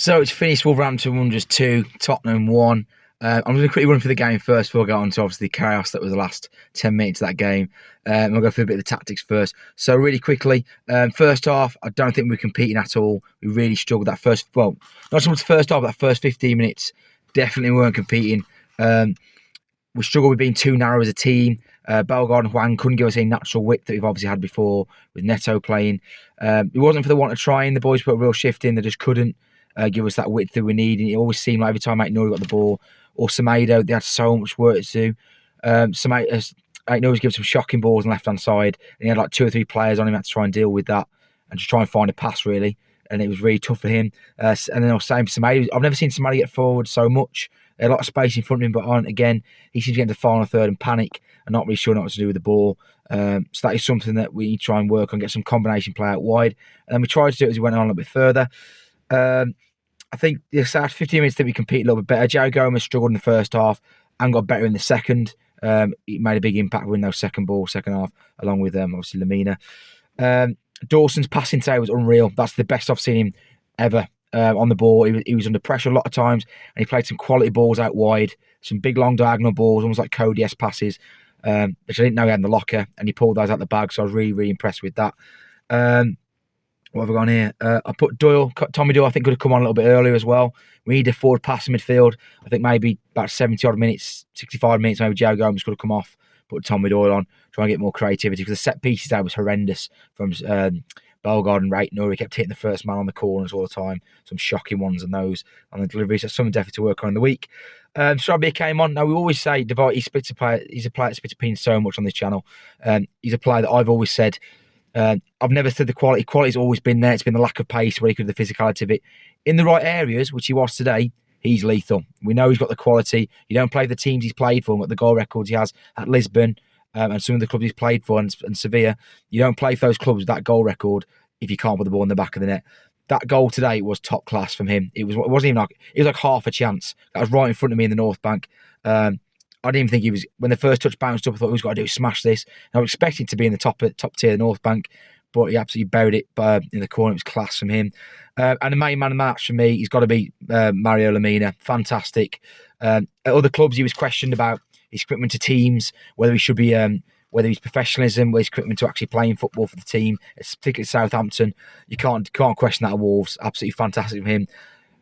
So it's finished. Wolverhampton 1 just 2, Tottenham 1. I'm going to quickly run through the game first before I go on to obviously the chaos that was the last 10 minutes of that game. I'll go through a bit of the tactics first. So really quickly, first half, I don't think we were competing at all. We really struggled that first, well, not so much the first half, but that first 15 minutes, definitely weren't competing. We struggled with being too narrow as a team. Bellegarde and Hwang couldn't give us any natural width that we've obviously had before with Neto playing. It wasn't for the want of trying. The boys put a real shift in. They just couldn't give us that width that we need. And it always seemed like every time Mike Nori got the ball or Semedo, they had so much work to do. Semedo was giving some shocking balls on the left-hand side. And he had like 2 or 3 players on him had to try and deal with that and just try and find a pass, really. And it was really tough for him. And then I was saying Semedo, I've never seen somebody get forward so much. A lot of space in front of him, but again, he seems to get into the final third and panic and not really sure what to do with the ball. So that is something that we need to try and work on, get some combination play out wide. And then we tried to do it as we went on a little bit further. I think the last 15 minutes that we compete a little bit better. Joe Gomez struggled in the first half and got better in the second. He made a big impact winning those second half, along with obviously Lamina. Dawson's passing today was unreal. That's the best I've seen him ever. On the ball, he was under pressure a lot of times, and he played some quality balls out wide, some big long diagonal balls, almost like Cody-esque passes, which I didn't know he had in the locker, and he pulled those out the bag. So I was really, really impressed with that. What have I gone here? I put Tommy Doyle. I think could have come on a little bit earlier as well. We need a forward pass in midfield. I think maybe about 70 odd minutes, 65 minutes. Maybe Joe Gomez could have come off, put Tommy Doyle on, try and get more creativity because the set pieces there was horrendous from. Bellegarde and Nuri kept hitting the first man on the corners all the time. Some shocking ones and those on the deliveries. That's something definitely to work on in the week. Sarabia came on. Now, we always say he's a player that splits opinions so much on this channel. He's a player that I've always said, I've never said the quality. Quality's always been there. It's been the lack of pace where he could have the physicality of it. In the right areas, which he was today, he's lethal. We know he's got the quality. You don't play the teams he's played for, but the goal records he has at Lisbon, and some of the clubs he's played for and Sevilla, you don't play for those clubs with that goal record if you can't put the ball in the back of the net. That goal today was top class from him. It wasn't even like it was like half a chance. That was right in front of me in the North Bank. I didn't even think he was when the first touch bounced up. I thought all he's got to do is smash this. And I was expecting to be in the top tier of the North Bank, but he absolutely buried it in the corner. It was class from him. And the main man of the match for me, he's got to be Mario Lamina. Fantastic. At other clubs, he was questioned about his commitment to teams, whether he should be, whether he's professionalism, whether his commitment to actually playing football for the team, particularly Southampton. You can't question that at Wolves. Absolutely fantastic from him.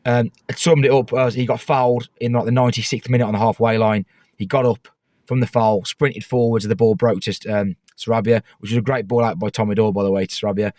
It summed it up as he got fouled in like the 96th minute on the halfway line. He got up from the foul, sprinted forwards, and the ball broke to Sarabia, which was a great ball out by Tommy Doyle, by the way, to Sarabia.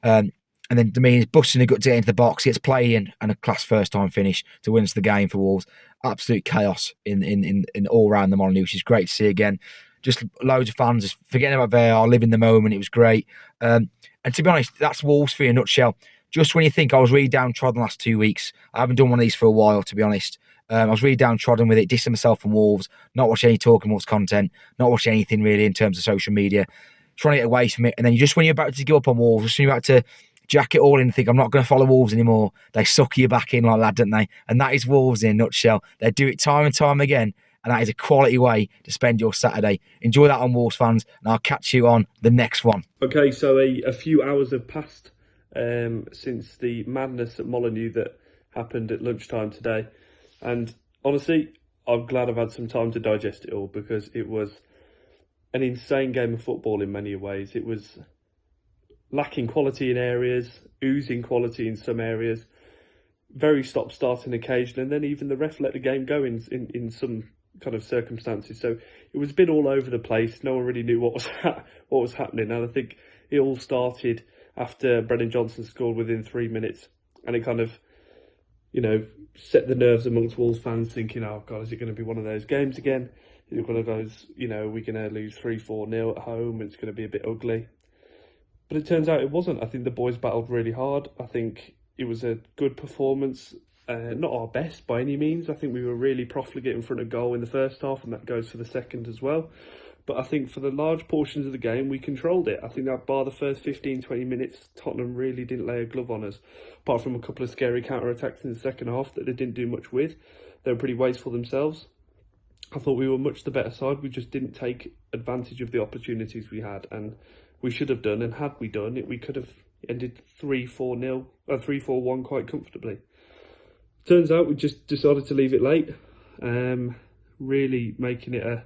And then Dominguez busting a gut to get into the box, gets play in, and a class first time finish to win us the game for Wolves. Absolute chaos in all round the Molyneux, which is great to see again. Just loads of fans just forgetting about VAR, living the moment. It was great. And to be honest, that's Wolves for you in a nutshell. Just when you think I was really downtrodden the last 2 weeks, I haven't done one of these for a while, to be honest. I was really downtrodden with it, dissing myself from Wolves, not watching any Talking Wolves content, not watching anything really in terms of social media, trying to get away from it. And then when you're about to give up on Wolves, just when you're about to jack it all in and think, I'm not going to follow Wolves anymore, they suck you back in like that, don't they? And that is Wolves in a nutshell. They do it time and time again, and that is a quality way to spend your Saturday. Enjoy that on Wolves fans, and I'll catch you on the next one. Okay, so a few hours have passed since the madness at Molyneux that happened at lunchtime today. And honestly, I'm glad I've had some time to digest it all, because it was an insane game of football in many ways. It was lacking quality in areas, oozing quality in some areas, very stop-starting occasion, and then even the ref let the game go in some kind of circumstances. So it was a bit all over the place. No one really knew what was happening. And I think it all started after Brennan Johnson scored within 3 minutes, and it kind of, set the nerves amongst Wolves fans thinking, oh God, is it going to be one of those games again? Is it one of those, we're going to lose 3-4-0 at home and it's going to be a bit ugly? But it turns out it wasn't. I think the boys battled really hard. I think it was a good performance. Not our best by any means. I think we were really profligate in front of goal in the first half, and that goes for the second as well. But I think for the large portions of the game, we controlled it. I think that bar the first 15-20 minutes, Tottenham really didn't lay a glove on us, apart from a couple of scary counter-attacks in the second half that they didn't do much with. They were pretty wasteful themselves. I thought we were much the better side. We just didn't take advantage of the opportunities we had, and we should have done. And had we done it, we could have ended 3-4-1 quite comfortably. Turns out we just decided to leave it late, really making it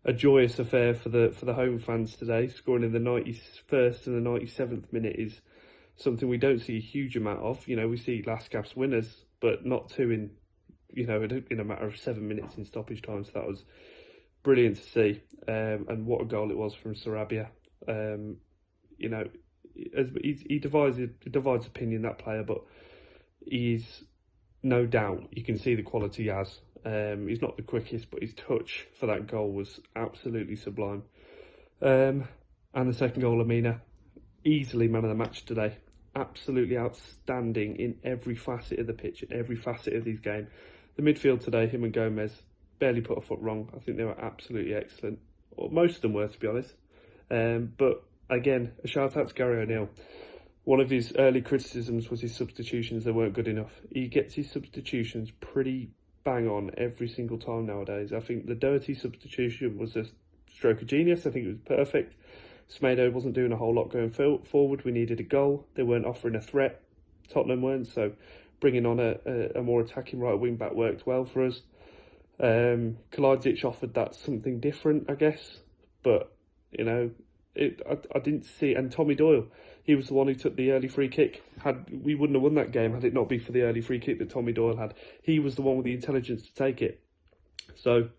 a joyous affair for the home fans today. Scoring in the 91st and the 97th minute is something we don't see a huge amount of. You know, we see last gasp's winners, but not two in a matter of 7 minutes in stoppage time. So that was brilliant to see, and what a goal it was from Sarabia. You know, he divides opinion, that player, but he's no doubt, you can see the quality he has. He's not the quickest, but his touch for that goal was absolutely sublime. And the second goal, Lamina, easily man of the match today. Absolutely outstanding in every facet of the pitch, in every facet of his game. The midfield today, him and Gomez, barely put a foot wrong. I think they were absolutely excellent. Or most of them were, to be honest. But again, a shout out to Gary O'Neill. One of his early criticisms was his substitutions. They weren't good enough. He gets his substitutions pretty bang on every single time nowadays. I think the dirty substitution was a stroke of genius. I think it was perfect. Smedo wasn't doing a whole lot going forward. We needed a goal. They weren't offering a threat. Tottenham weren't. So bringing on a more attacking right wing back worked well for us. Kalajdzic offered that something different, I guess. But, you know, I didn't see. And Tommy Doyle, he was the one who took the early free kick. We wouldn't have won that game had it not been for the early free kick that Tommy Doyle had. He was the one with the intelligence to take it. So,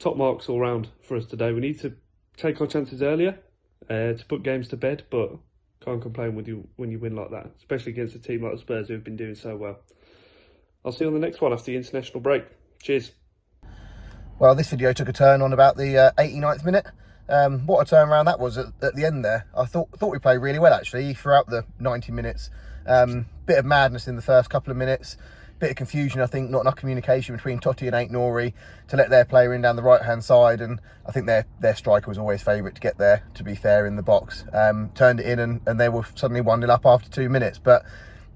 top marks all round for us today. We need to take our chances earlier to put games to bed, but can't complain when you win like that, especially against a team like the Spurs who have been doing so well. I'll see you on the next one after the international break. Cheers. Well, this video took a turn on about the 89th minute. What a turnaround that was at the end there. I thought we played really well, actually, throughout the 90 minutes. Bit of madness in the first couple of minutes. Bit of confusion, I think, not enough communication between Totti and Aït-Nouri to let their player in down the right-hand side. And I think their striker was always favourite to get there, to be fair, in the box. Turned it in and they were suddenly 1-0 up after 2 minutes. But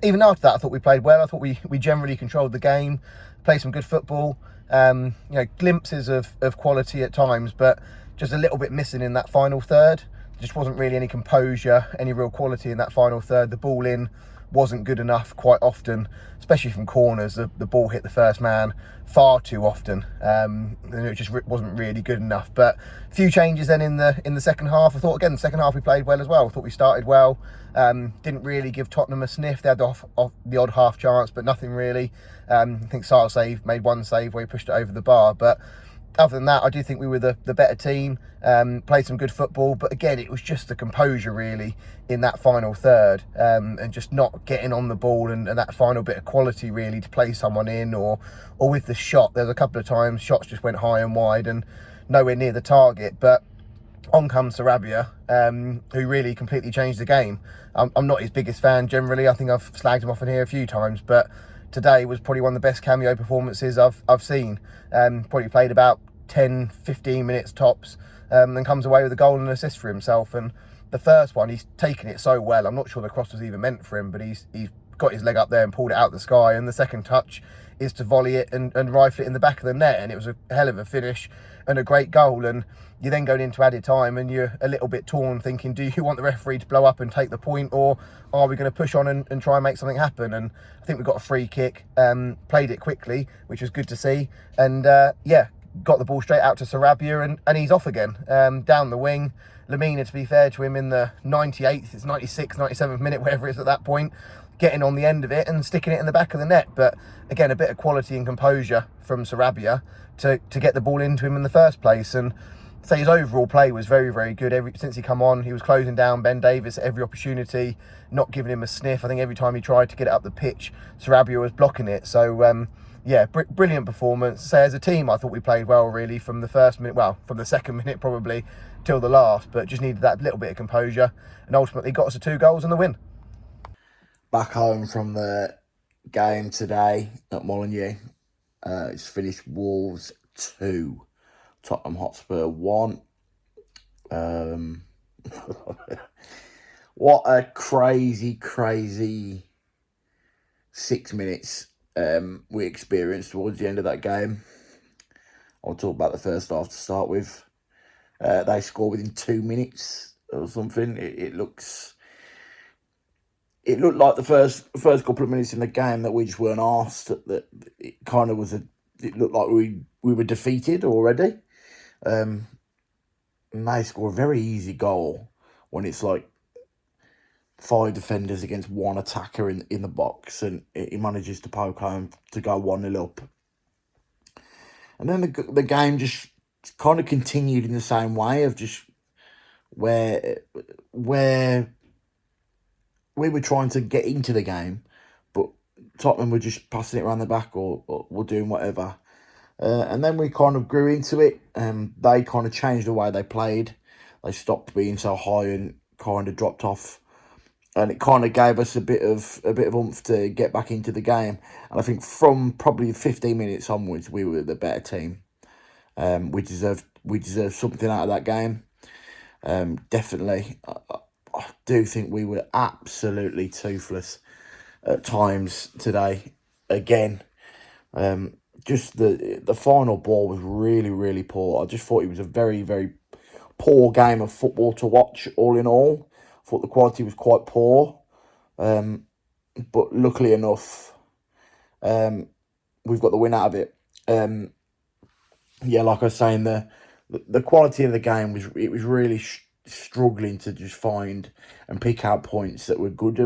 even after that, I thought we played well. I thought we generally controlled the game, played some good football. You know, glimpses of quality at times, but just a little bit missing in that final third. Just wasn't really any composure, any real quality in that final third. The ball in wasn't good enough quite often, especially from corners. The ball hit the first man far too often, and it just wasn't really good enough. But a few changes then in the second half. I thought, again, the second half we played well as well. I thought we started well. Didn't really give Tottenham a sniff. They had the odd half chance, but nothing really. I think Sarr made one save where he pushed it over the bar, but other than that, I do think we were the better team, played some good football, but again, it was just the composure really in that final third, and just not getting on the ball and that final bit of quality really to play someone in or with the shot. There's a couple of times shots just went high and wide and nowhere near the target, but on comes Sarabia, who really completely changed the game. I'm not his biggest fan generally. I think I've slagged him off in here a few times, but today was probably one of the best cameo performances I've seen. Probably played about 10-15 minutes tops, and comes away with a goal and an assist for himself. And the first one, he's taken it so well. I'm not sure the cross was even meant for him, but he's got his leg up there and pulled it out the sky. And the second touch is to volley it and rifle it in the back of the net. And it was a hell of a finish and a great goal. And you're then going into added time and you're a little bit torn, thinking, do you want the referee to blow up and take the point, or are we going to push on and try and make something happen? And I think we got a free kick, played it quickly, which was good to see. And yeah, got the ball straight out to Sarabia and he's off again, down the wing. Lamina, to be fair to him, in the 98th, it's 96th, 97th minute, wherever it is at that point, getting on the end of it and sticking it in the back of the net. But again, a bit of quality and composure from Sarabia to get the ball into him in the first place. And so his overall play was very, very good. Since he come on, he was closing down Ben Davies at every opportunity, not giving him a sniff. I think every time he tried to get it up the pitch, Sarabia was blocking it. So yeah, brilliant performance. So as a team, I thought we played well really from the first minute, well, from the second minute probably till the last, but just needed that little bit of composure and ultimately got us to 2 goals and the win. Back home from the game today at Molineux, it's finished Wolves 2, Tottenham Hotspur 1. What a crazy 6 minutes we experienced towards the end of that game. I'll talk about the first half to start with. They score within 2 minutes or something. It looks it looked like the first couple of minutes in the game that we just weren't asked. That it kind of was it looked like we were defeated already. And they score a very easy goal when it's like 5 defenders against 1 attacker in the box, and he manages to poke home to go 1-0 up. And then the game just kind of continued in the same way of just where we were trying to get into the game, but Tottenham were just passing it around the back or were doing whatever. And then we kind of grew into it, and they kind of changed the way they played. They stopped being so high and kind of dropped off, and it kind of gave us a bit of oomph to get back into the game. And I think from probably 15 minutes onwards, we were the better team. We deserved something out of that game. Definitely, I do think we were absolutely toothless at times today. Again, just the final ball was really, really poor. I just thought it was a very, very poor game of football to watch. All in all, I thought the quality was quite poor. But luckily enough, we've got the win out of it. Yeah, like I was saying, the quality of the game was really struggling to just find and pick out points that were good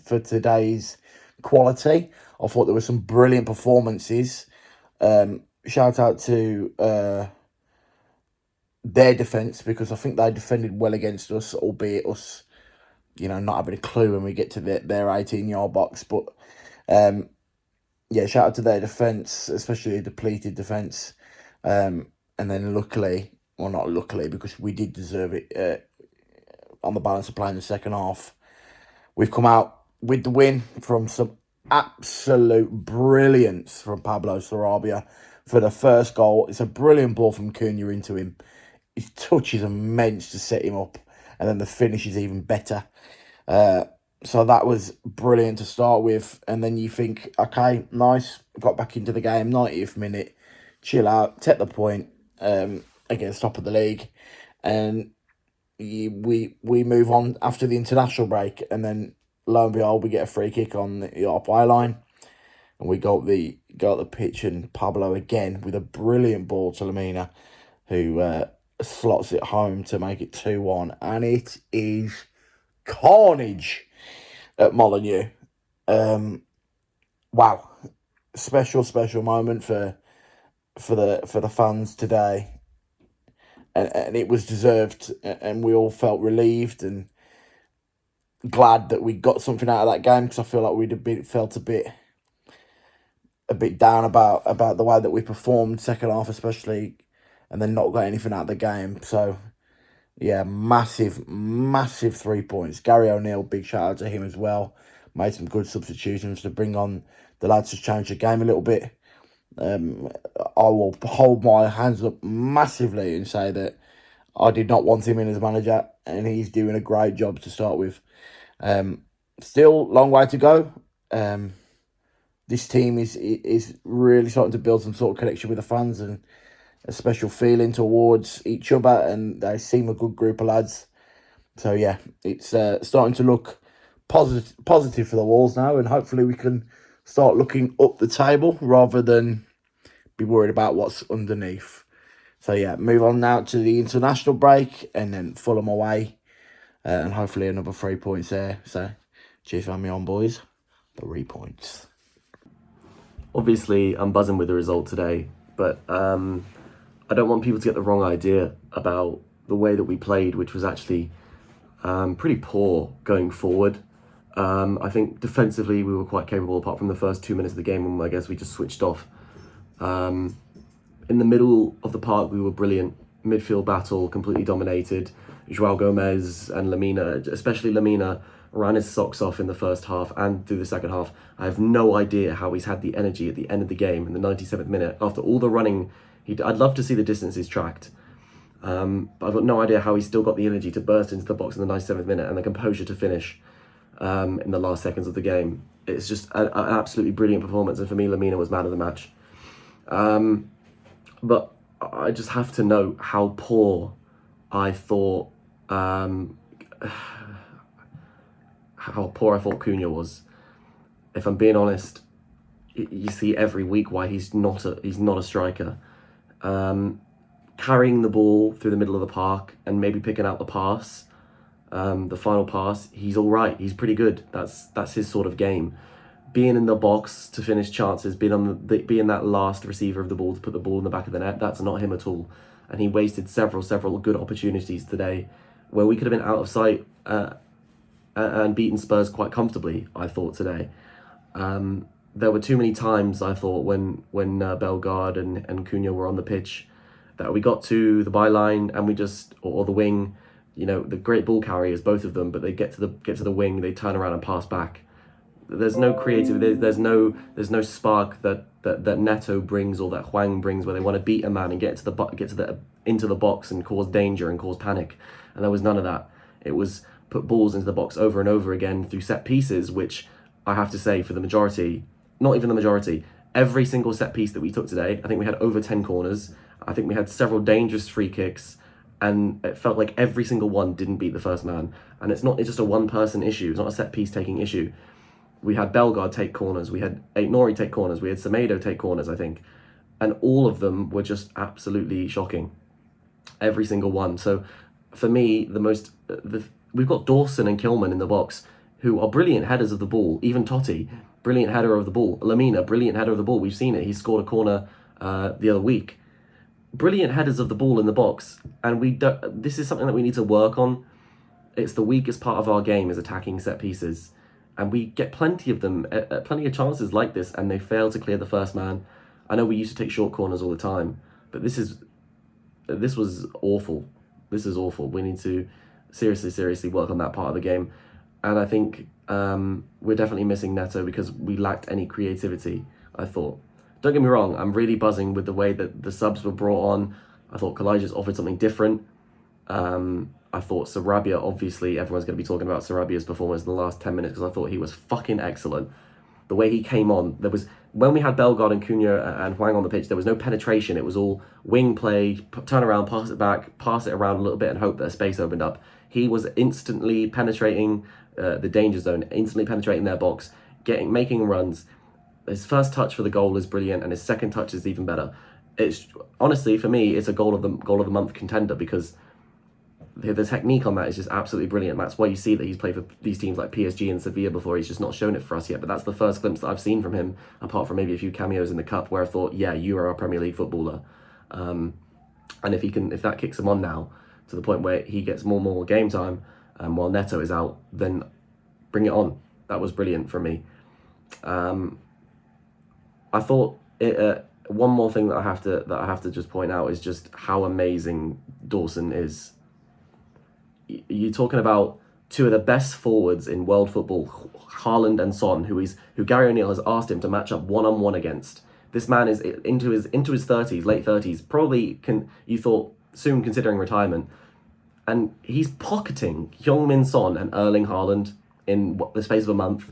for today's quality. I thought there were some brilliant performances. Shout out to their defence, because I think they defended well against us, albeit us, not having a clue when we get to their 18-yard box. But yeah, shout out to their defence, especially a depleted defence. And then luckily, well, not luckily, because we did deserve it on the balance of play in the second half, we've come out with the win from some absolute brilliance from Pablo Sarabia for the first goal. It's a brilliant ball from Cunha into him. His touch is immense to set him up, and then the finish is even better. So that was brilliant to start with. And then you think, okay, nice, got back into the game, 90th minute, chill out, take the point against top of the league, and we move on after the international break, and then lo and behold, we get a free kick on the halfway line, and we go up the pitch, and Pablo again with a brilliant ball to Lamina, who slots it home to make it 2-1, and it is carnage at Molineux. Wow, special moment for the fans today, and it was deserved, and we all felt relieved and glad that we got something out of that game, because I feel like felt a bit down about the way that we performed second half especially, and then not got anything out of the game. So yeah, massive 3 points. Gary O'Neill, big shout out to him as well. Made some good substitutions to bring on the lads to change the game a little bit. I will hold my hands up massively and say that I did not want him in as manager, and he's doing a great job to start with. Still long way to go. This team is really starting to build some sort of connection with the fans and a special feeling towards each other, and they seem a good group of lads. So yeah, it's starting to look positive for the Wolves now, and hopefully we can start looking up the table rather than be worried about what's underneath. So yeah, move on now to the international break, and then Fulham away, and hopefully another 3 points there. So cheers for having me on, boys. 3 points. Obviously, I'm buzzing with the result today, but I don't want people to get the wrong idea about the way that we played, which was actually pretty poor going forward. I think defensively we were quite capable, apart from the first 2 minutes of the game when I guess we just switched off. In the middle of the park, we were brilliant. Midfield battle, completely dominated. Joao Gomez and Lamina, especially Lamina, ran his socks off in the first half and through the second half. I have no idea how he's had the energy at the end of the game in the 97th minute. After all the running, I'd love to see the distances tracked. But I've got no idea how he's still got the energy to burst into the box in the 97th minute and the composure to finish in the last seconds of the game. It's just an absolutely brilliant performance, and for me, Lamina was man of the match. But I just have to note how poor I thought, how how poor I thought Cunha was. If I'm being honest, you see every week why he's not a striker. Carrying the ball through the middle of the park and maybe picking out the pass, the final pass, he's all right. He's pretty good. That's his sort of game. Being in the box to finish chances, being that last receiver of the ball to put the ball in the back of the net, that's not him at all. And he wasted several good opportunities today where we could have been out of sight and beaten Spurs quite comfortably, I thought, today. There were too many times, I thought, when Bellegarde and Cunha were on the pitch, that we got to the byline and we just, or the wing, the great ball carriers, both of them, but they get to the wing, they turn around and pass back. There's no creativity. There's no spark that Neto brings or that Hwang brings, where they want to beat a man and get into the box and cause danger and cause panic. And there was none of that. It was put balls into the box over and over again through set pieces, which I have to say, for the majority, not even the majority, every single set piece that we took today, I think we had over 10 corners. I think we had several dangerous free kicks, and it felt like every single one didn't beat the first man. And it's just a one-person issue. It's not a set piece taking issue. We had Bellegarde take corners, we had Aït-Nouri take corners, we had Semedo take corners, I think. And all of them were just absolutely shocking. Every single one. So for me, we've got Dawson and Kilman in the box, who are brilliant headers of the ball. Even Totti, brilliant header of the ball. Lamina, brilliant header of the ball. We've seen it. He scored a corner the other week. Brilliant headers of the ball in the box. And this is something that we need to work on. It's the weakest part of our game, is attacking set pieces. And we get plenty of them, plenty of chances like this, and they fail to clear the first man. I know we used to take short corners all the time, but this was awful. This is awful. We need to seriously work on that part of the game. And I think we're definitely missing Neto because we lacked any creativity, I thought. Don't get me wrong, I'm really buzzing with the way that the subs were brought on. I thought Kalajdzic offered something different. I thought Sarabia, obviously, everyone's going to be talking about Sarabia's performance in the last 10 minutes because I thought he was fucking excellent. The way he came on, when we had Bellegarde and Cunha and Hwang on the pitch, there was no penetration. It was all wing play, turn around, pass it back, pass it around a little bit and hope that a space opened up. He was instantly penetrating the danger zone, instantly penetrating their box, making runs. His first touch for the goal is brilliant, and his second touch is even better. It's honestly, for me, it's a goal of the month contender because the technique on that is just absolutely brilliant. That's why you see that he's played for these teams like PSG and Sevilla before. He's just not shown it for us yet. But that's the first glimpse that I've seen from him, apart from maybe a few cameos in the cup, where I thought, yeah, you are a Premier League footballer. And if that kicks him on now to the point where he gets more game time, while Neto is out, then bring it on. That was brilliant for me. I thought one more thing that I have to just point out is just how amazing Dawson is. You're talking about two of the best forwards in world football, Haaland and Son, who Gary O'Neill has asked him to match up one-on-one against. This man is into his 30s, late 30s, probably you thought soon considering retirement, and he's pocketing Heung-min Son and Erling Haaland in the space of a month.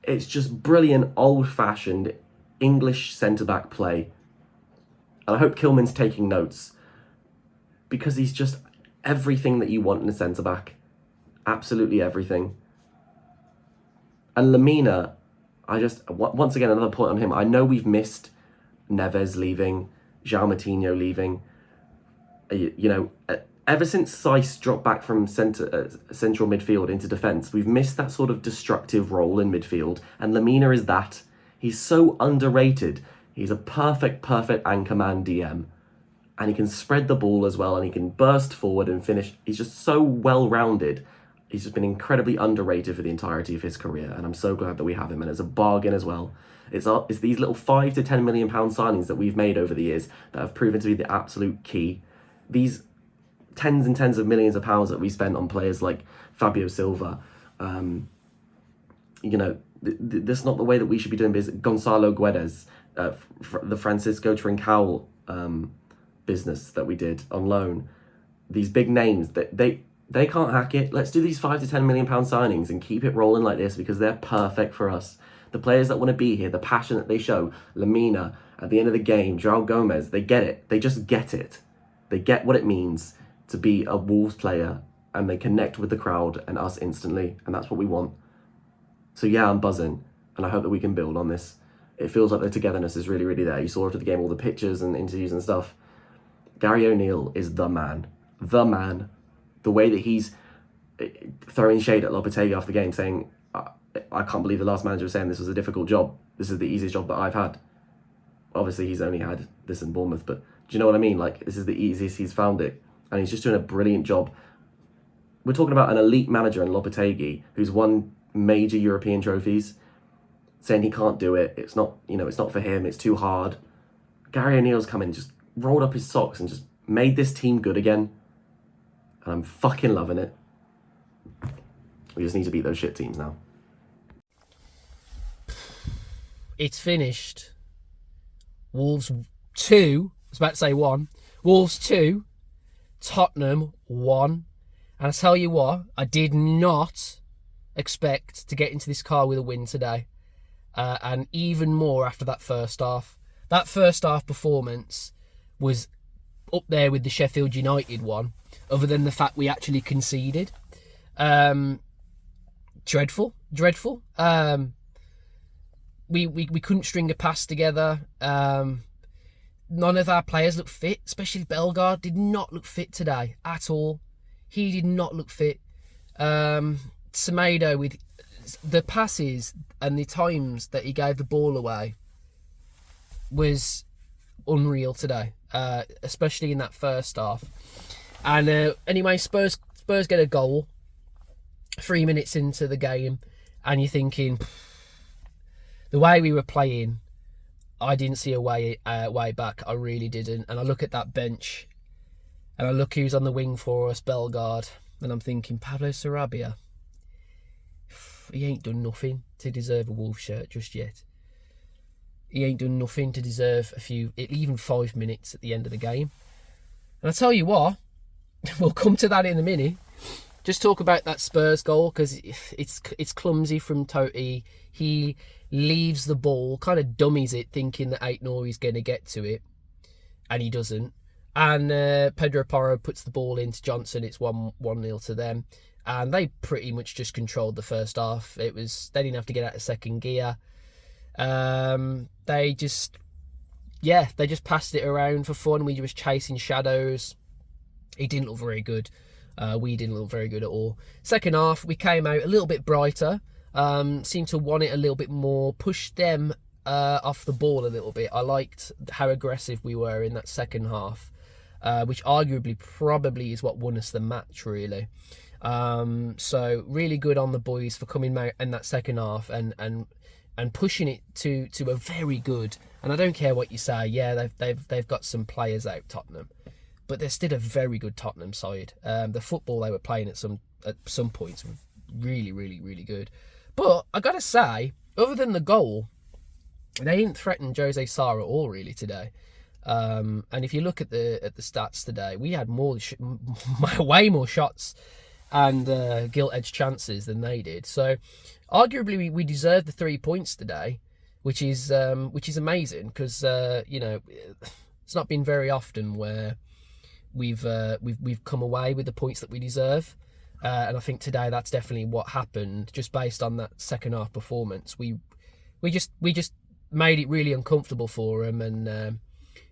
It's just brilliant, old-fashioned English centre-back play, and I hope Kilman's taking notes because he's just everything that you want in a centre-back. Absolutely everything. And Lamina, once again, another point on him. I know we've missed Neves leaving, João Moutinho leaving. Ever since Seiss dropped back from central midfield into defence, we've missed that sort of destructive role in midfield. And Lamina is that. He's so underrated. He's a perfect anchorman DM. And he can spread the ball as well, and he can burst forward and finish. He's just so well-rounded. He's just been incredibly underrated for the entirety of his career, and I'm so glad that we have him, and it's a bargain as well. It's these little £5 to £10 million signings that we've made over the years that have proven to be the absolute key. These tens and tens of millions of pounds that we spent on players like Fabio Silva, that's not the way that we should be doing business. Gonzalo Guedes, the Francisco Trincao business that we did on loan. These big names, they can't hack it. Let's do these £5 to £10 million signings and keep it rolling like this because they're perfect for us. The players that want to be here, the passion that they show, Lamina, at the end of the game, João Gomez, they get it. They just get it. They get what it means to be a Wolves player, and they connect with the crowd and us instantly, and that's what we want. So yeah, I'm buzzing, and I hope that we can build on this. It feels like the togetherness is really, really there. You saw after the game all the pictures and interviews and stuff. Gary O'Neill is the man. The man. The way that he's throwing shade at Lopetegui after the game, saying, I can't believe the last manager was saying this was a difficult job. This is the easiest job that I've had. Obviously, he's only had this in Bournemouth, but do you know what I mean? Like, this is the easiest he's found it. And he's just doing a brilliant job. We're talking about an elite manager in Lopetegui who's won major European trophies, saying he can't do it. It's not, it's not for him. It's too hard. Gary O'Neill's come in, just rolled up his socks and just made this team good again. And I'm fucking loving it. We just need to beat those shit teams now. It's finished. Wolves 2, I was about to say 1. Wolves 2, Tottenham 1. And I tell you what, I did not expect to get into this car with a win today. And even more after that first half. That first half performance was up there with the Sheffield United one, other than the fact we actually conceded. Dreadful. We couldn't string a pass together. None of our players looked fit, especially Bellegarde did not look fit today at all. He did not look fit. Semedo, with the passes and the times that he gave the ball away, was unreal today, especially in that first half. And anyway, Spurs get a goal 3 minutes into the game, and you're thinking, the way we were playing, I didn't see a way back. I really didn't. And I look at that bench, and I look who's on the wing for us, Bellegarde, and I'm thinking, Pablo Sarabia, he ain't done nothing to deserve a Wolves shirt just yet. He ain't done nothing to deserve even 5 minutes at the end of the game. And I tell you what, we'll come to that in a minute. Just talk about that Spurs goal, because it's clumsy from Totti. He leaves the ball, kind of dummies it, thinking that Aït-Nouri's going to get to it, and he doesn't. And Pedro Porro puts the ball into Johnson. It's 1-0 to them, and they pretty much just controlled the first half. They didn't have to get out of second gear. They just passed it around for fun. We were just chasing shadows. He didn't look very good. We didn't look very good at all. Second half, we came out a little bit brighter. Seemed to want it a little bit more. Pushed them off the ball a little bit. I liked how aggressive we were in that second half, which arguably probably is what won us the match, really. So really good on the boys for coming out in that second half and pushing it to a very good. And I don't care what you say. Yeah, they've got some players out, Tottenham, but they're still a very good Tottenham side. The football they were playing at some points were really, really, really good. But I gotta say, other than the goal, they didn't threaten Jose Sarr at all really today. And if you look at the stats today, we had way more shots and gilt-edged chances than they did. So arguably we deserved the 3 points today, which is amazing, because it's not been very often where we've come away with the points that we deserve. And I think today that's definitely what happened, just based on that second half performance. We just made it really uncomfortable for them, and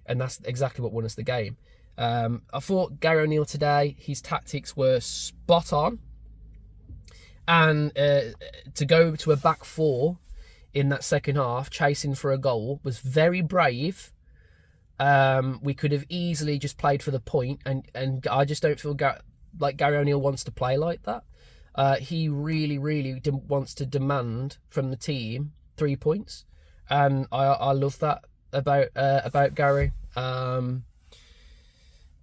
that's exactly what won us the game. I thought Gary O'Neill today, his tactics were spot on, and to go to a back four in that second half, chasing for a goal, was very brave. We could have easily just played for the point, and I just don't feel like Gary O'Neill wants to play like that. He really, really wants to demand from the team 3 points, and I love that about Gary.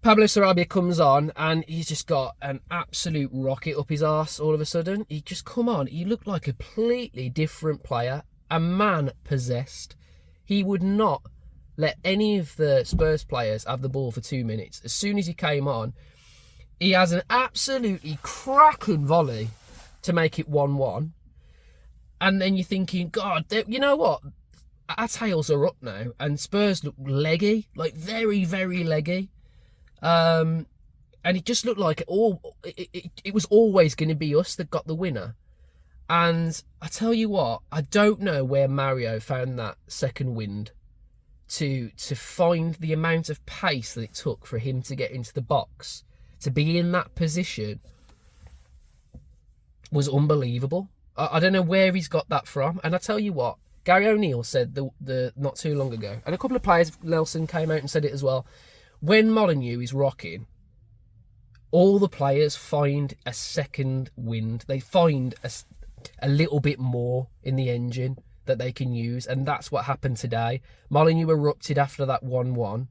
Pablo Sarabia comes on, and he's just got an absolute rocket up his arse all of a sudden. He looked like a completely different player, a man possessed. He would not let any of the Spurs players have the ball for 2 minutes. As soon as he came on, he has an absolutely cracking volley to make it 1-1. And then you're thinking, God, you know what? Our tails are up now, and Spurs look leggy, like very, very leggy. And it just looked like it was always going to be us that got the winner. And I tell you what, I don't know where Mario found that second wind to find the amount of pace that it took for him to get into the box, to be in that position, was unbelievable. I don't know where he's got that from. And I tell you what, Gary O'Neill said the not too long ago, and a couple of players, Nelson, came out and said it as well, when Molineux is rocking, all the players find a second wind. They find a little bit more in the engine that they can use, and that's what happened today. Molineux erupted after that 1-1.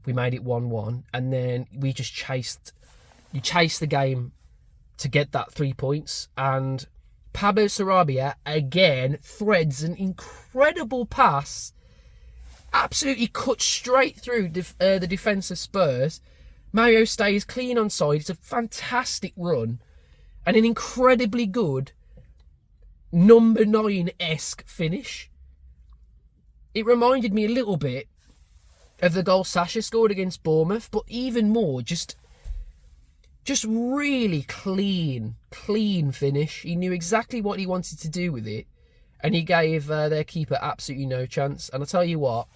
We made it 1-1, and then we just chased the game to get that 3 points. And Pablo Sarabia again threads an incredible pass, absolutely cut straight through the defence of Spurs. Mario stays clean on side. It's a fantastic run and an incredibly good number 9-esque finish. It reminded me a little bit of the goal Sasha scored against Bournemouth, but even more, just really clean finish. He knew exactly what he wanted to do with it, and he gave their keeper absolutely no chance. And I tell you what,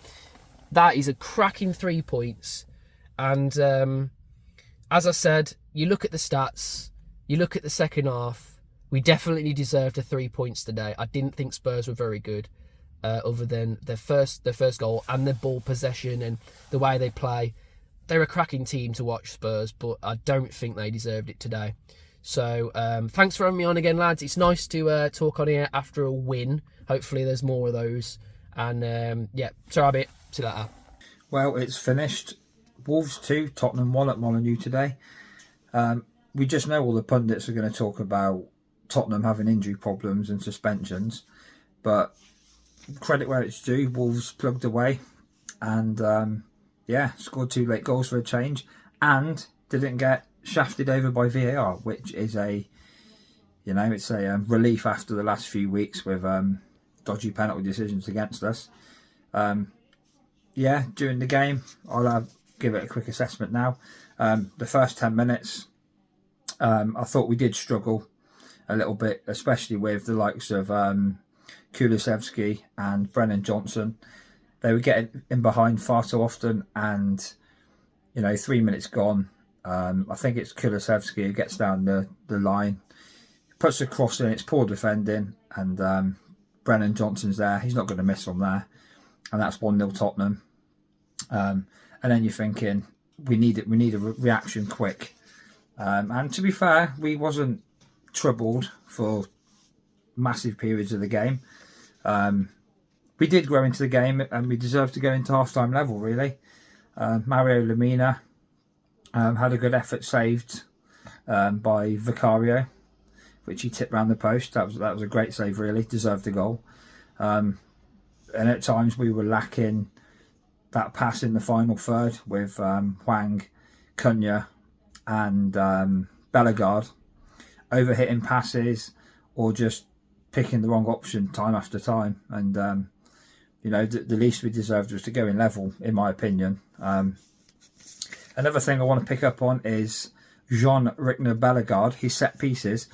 that is a cracking 3 points. And as I said, you look at the stats, you look at the second half, we definitely deserved the 3 points today. I didn't think Spurs were very good, other than their first goal and their ball possession and the way they play. They're a cracking team to watch, Spurs, but I don't think they deserved it today. So thanks for having me on again, lads. It's nice to talk on here after a win. Hopefully there's more of those. And yeah, sorry a bit. See you later. Well, it's finished. Wolves 2, Tottenham 1 at Molineux today. We just know all the pundits are going to talk about Tottenham having injury problems and suspensions, but credit where it's due, Wolves plugged away and yeah, scored 2 late goals for a change and didn't get shafted over by VAR, which is it's a relief after the last few weeks with dodgy penalty decisions against us. Yeah, during the game, I'll give it a quick assessment now. The first 10 minutes, I thought we did struggle a little bit, especially with the likes of Kulusevski and Brennan Johnson. They were getting in behind far too often, and 3 minutes gone, I think it's Kulusevski who gets down the line, puts a cross in, it's poor defending, and Brennan Johnson's there, he's not going to miss from there, and that's 1-0 Tottenham. And then you're thinking, we need a reaction quick. And to be fair, we wasn't troubled for massive periods of the game. We did grow into the game, and we deserved to go into half-time level, really. Mario Lemina had a good effort saved by Vicario, which he tipped round the post. That was a great save, really. Deserved the goal. And at times we were lacking that pass in the final third with Hwang, Cunha and Bellegarde overhitting passes or just picking the wrong option time after time. And the least we deserved was to go in level, in my opinion. Another thing I want to pick up on is Jean-Rickner Bellegarde, his set pieces.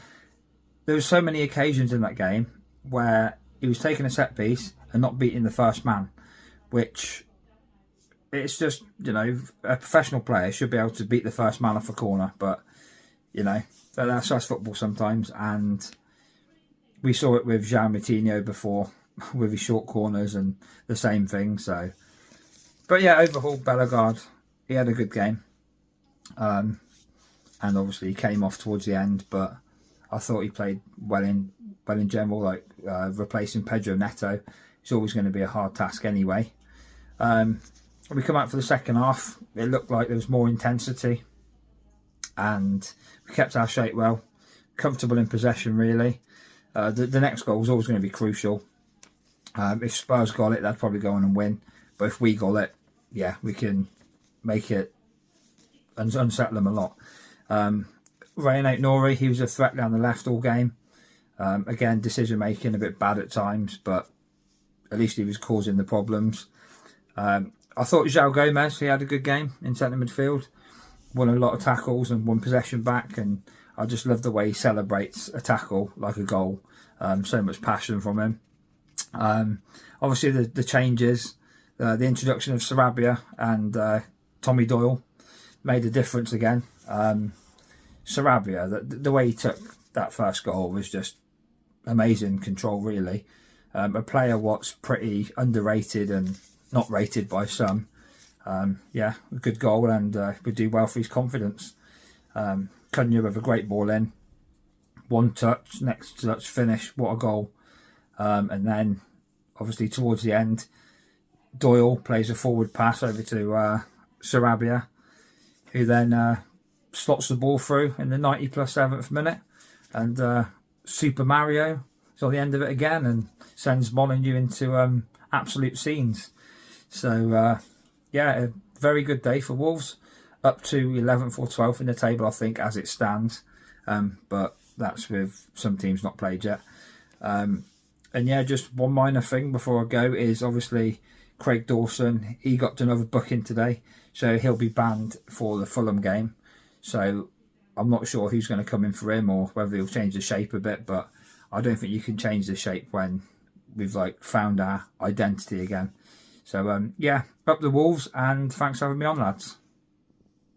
There were so many occasions in that game where he was taking a set piece and not beating the first man, which it's just, a professional player should be able to beat the first man off a corner, but that's football sometimes, and we saw it with João Moutinho before with his short corners and the same thing. So, but yeah, overall Bellegarde, he had a good game, and obviously he came off towards the end, but I thought he played well in general. Like replacing Pedro Neto, it's always going to be a hard task anyway. We come out for the second half, it looked like there was more intensity, and we kept our shape well, comfortable in possession, really. The next goal was always going to be crucial. If Spurs got it, they'd probably go on and win, but if we got it, yeah, we can make it and unsettle them a lot. Reynate Nori, he was a threat down the left all game. Again, decision making a bit bad at times, but at least he was causing the problems. I thought João Gomez, he had a good game in centre midfield. Won a lot of tackles and won possession back, and I just love the way he celebrates a tackle like a goal. So much passion from him. Obviously the changes, the introduction of Sarabia and Tommy Doyle made a difference again. Sarabia, the way he took that first goal was just amazing control, really. A player what's pretty underrated and not rated by some. Yeah, a good goal, and would do well for his confidence. Cunha with a great ball in, one touch, next touch, finish, what a goal. And then obviously towards the end, Doyle plays a forward pass over to Sarabia, who then slots the ball through in the 90 plus 7th minute, and Super Mario is on the end of it again and sends Molineux into absolute scenes. So yeah, a very good day for Wolves, up to 11th or 12th in the table, I think, as it stands, but that's with some teams not played yet. And yeah, just one minor thing before I go is obviously Craig Dawson, he got another booking today, so he'll be banned for the Fulham game. So I'm not sure who's going to come in for him or whether he'll change the shape a bit, but I don't think you can change the shape when we've found our identity again. So yeah, up the Wolves, and thanks for having me on, lads.